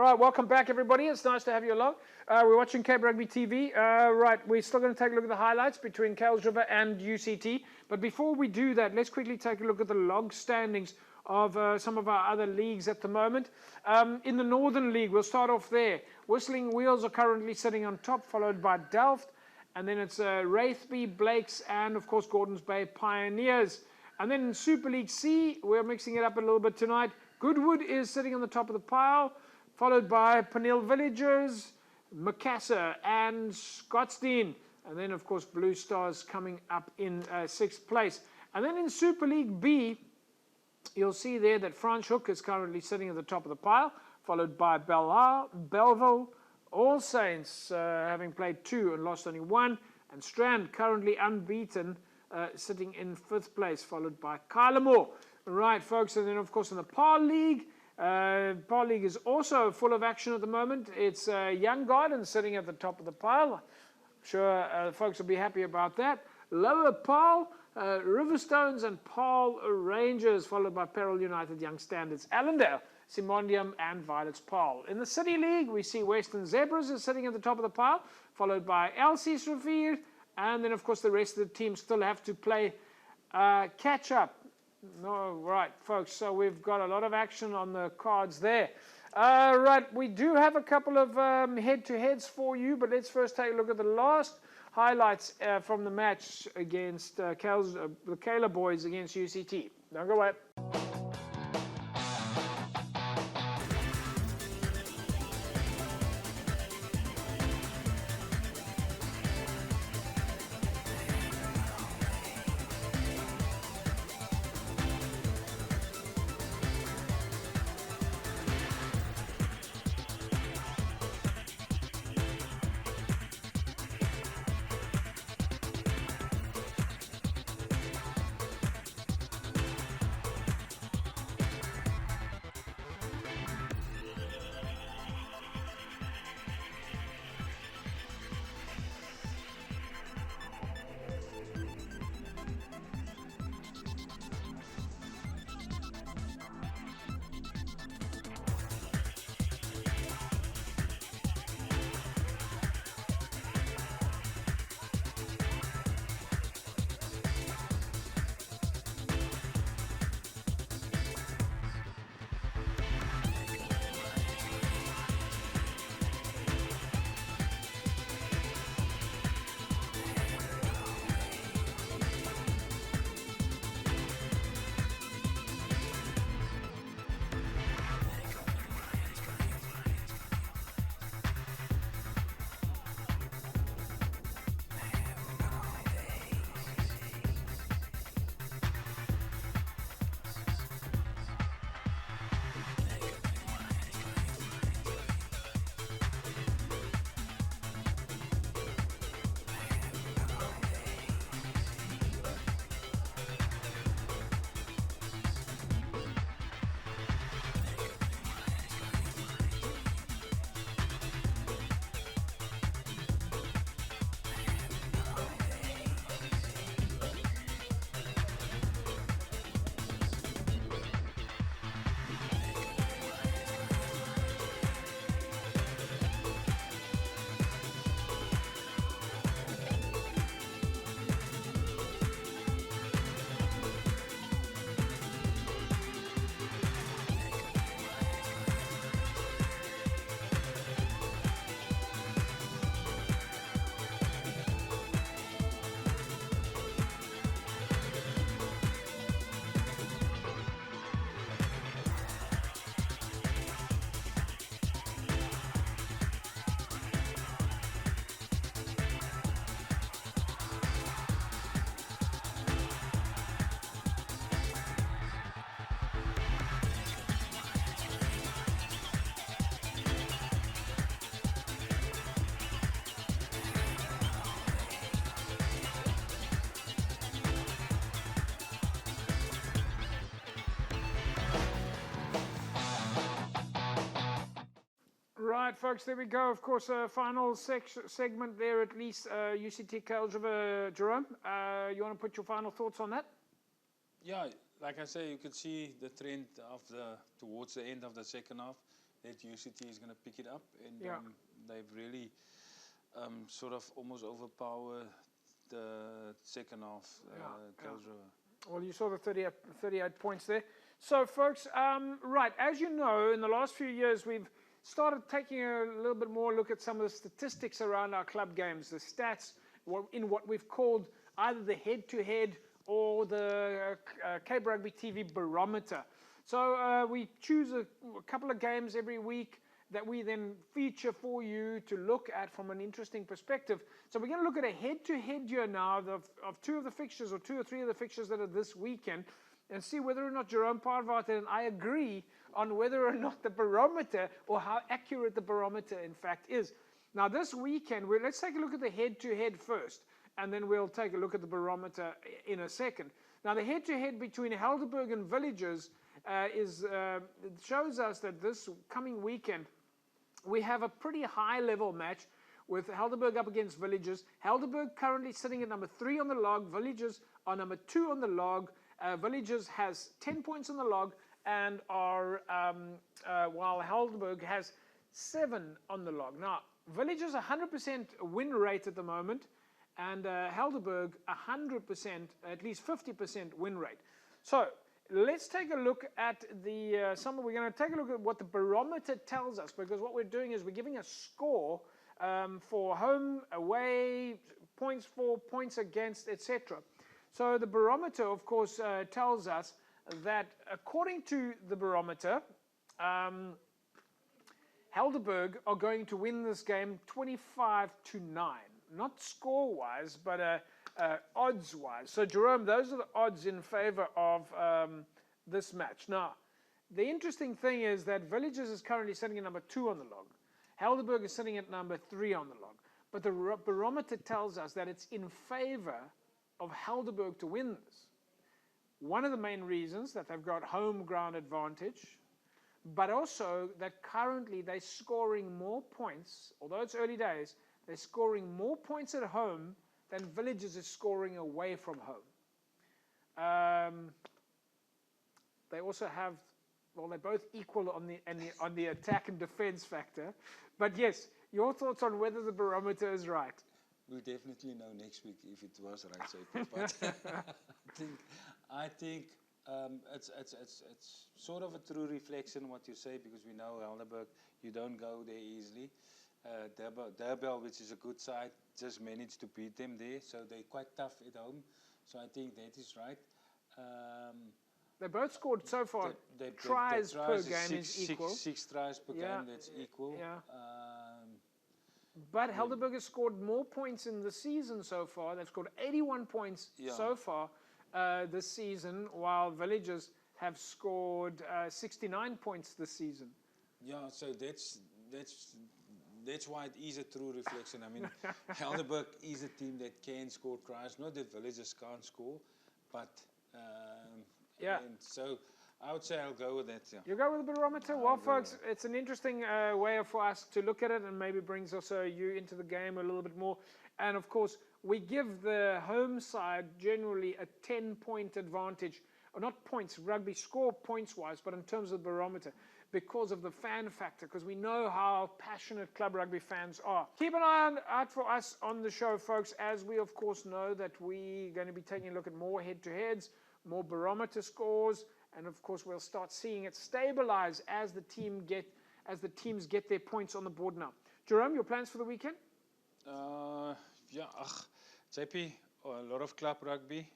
right, welcome back, everybody. It's nice to have you along. We're watching Cape Rugby TV. Right, we're still going to take a look at the highlights between Kuils River and UCT. But before we do that, let's quickly take a look at the log standings of some of our other leagues at the moment. In the Northern League, we'll start off there. Whistling Wheels are currently sitting on top, followed by Delft. And then it's Wraithby, Blakes, and, of course, Gordons Bay Pioneers. And then in Super League C, we're mixing it up a little bit tonight. Goodwood is sitting on the top of the pile, followed by Peniel Villagers, Macassar, and Scottsdene. And then, of course, Blue Stars coming up in 6th place. And then in Super League B, you'll see there that Franschhoek is currently sitting at the top of the pile, followed by Belleville, All Saints having played 2 and lost only 1, and Strand currently unbeaten, sitting in 5th place, followed by Kylemore. Right, folks, and then, of course, in the Par League, Par League is also full of action at the moment. It's Young Gardens sitting at the top of the pile. I'm sure folks will be happy about that. Lower Paarl, Riverstones and Paarl Rangers, followed by Peril United, Young Standards, Allendale, Simondium and Violets Paarl. In the City League, we see Western Zebras is sitting at the top of the pile, followed by LC Rivier, and then, of course, the rest of the teams still have to play catch-up. No, right, folks, so we've got a lot of action on the cards there. Right, we do have a couple of head-to-heads for you, but let's first take a look at the last highlights from the match against the Kayla boys against UCT. Don't go away. Right, folks, there we go. Of course, final segment there, at least UCT Kuils River. Jerome, you want to put your final thoughts on that? Yeah, like I say, you could see the trend of towards the end of the second half. that UCT is going to pick it up, and Yeah. they've really sort of almost overpowered the second half. Kelsriver. Well, you saw the 38 points there. So, folks, right, as you know, in the last few years, we've started taking a little bit more look at some of the statistics around our club games, the stats in what we've called either the head-to-head or the Cape Rugby TV barometer. So we choose a couple of games every week that we then feature for you to look at from an interesting perspective. So we're going to look at a head-to-head here now of two of the fixtures, or two or three of the fixtures that are this weekend, and see whether or not Jerome Parvati and I agree on whether or not the barometer, or how accurate the barometer in fact is. Now this weekend, let's take a look at the head-to-head first, and then we'll take a look at the barometer in a second. Now the head-to-head between Helderberg and Villagers shows us that this coming weekend we have a pretty high level match with Helderberg up against Villagers. Helderberg currently sitting at number 3 on the log. Villagers are number 2 on the log. Villagers has 10 points on the log, and while Helderberg has 7 on the log. Now, Villagers 100% win rate at the moment, and Helderberg 100%, at least 50% win rate. So let's take a look at we're going to take a look at what the barometer tells us, because what we're doing is we're giving a score for home, away, points for, points against, etc. So the barometer, of course, tells us that according to the barometer, Helderberg are going to win this game 25-9. Not score-wise, but odds-wise. So, Jerome, those are the odds in favor of this match. Now, the interesting thing is that Villagers is currently sitting at number 2 on the log. Helderberg is sitting at number 3 on the log. But the barometer tells us that it's in favor of Helderberg to win this. One of the main reasons that they've got home ground advantage, but also that currently they're scoring more points, although it's early days, they're scoring more points at home than Villagers is scoring away from home. They also have, well, they're both equal on the attack and defense factor. But yes, your thoughts on whether the barometer is right? We'll definitely know next week if it was right, Sophie. But I think it's sort of a true reflection of what you say, because we know Helderberg, you don't go there easily. Durban, which is a good side, just managed to beat them there, so they're quite tough at home. So I think that is right. They both scored so far. Tries per game is equal. Six tries per game, that's equal. Yeah. But Helderberg has scored more points in the season so far. They've scored 81 points so far this season, while Villagers have scored 69 points this season. Yeah, so that's why it is a true reflection. I mean, Helderberg is a team that can score tries. Not that Villagers can't score, but and so I would say I'll go with that. Yeah. You go with the barometer? Well, folks, it's an interesting way for us to look at it, and maybe brings also you into the game a little bit more. And of course, we give the home side generally a 10-point advantage. Or not points, rugby score points-wise, but in terms of the barometer, because of the fan factor, because we know how passionate club rugby fans are. Keep an eye out for us on the show, folks, as we, of course, know that we're going to be taking a look at more head-to-heads, more barometer scores, and, of course, we'll start seeing it stabilize as the teams get their points on the board now. Jerome, your plans for the weekend? JP, a lot of club rugby,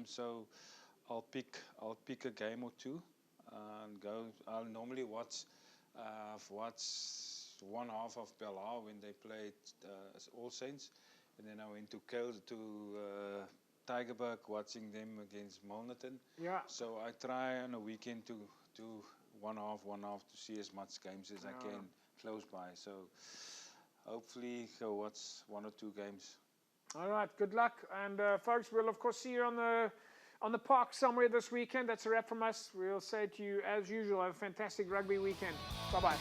so I'll pick a game or two and go. I'll normally watch one half of Belhar when they played All Saints, and then I went to Tygerberg watching them against Milnerton. Yeah. So I try on a weekend to do one half to see as much games as I can close by. So hopefully go watch one or two games. All right, good luck. And folks, we'll of course see you on the park somewhere this weekend. That's a wrap from us. We'll say to you, as usual, have a fantastic rugby weekend. Bye-bye.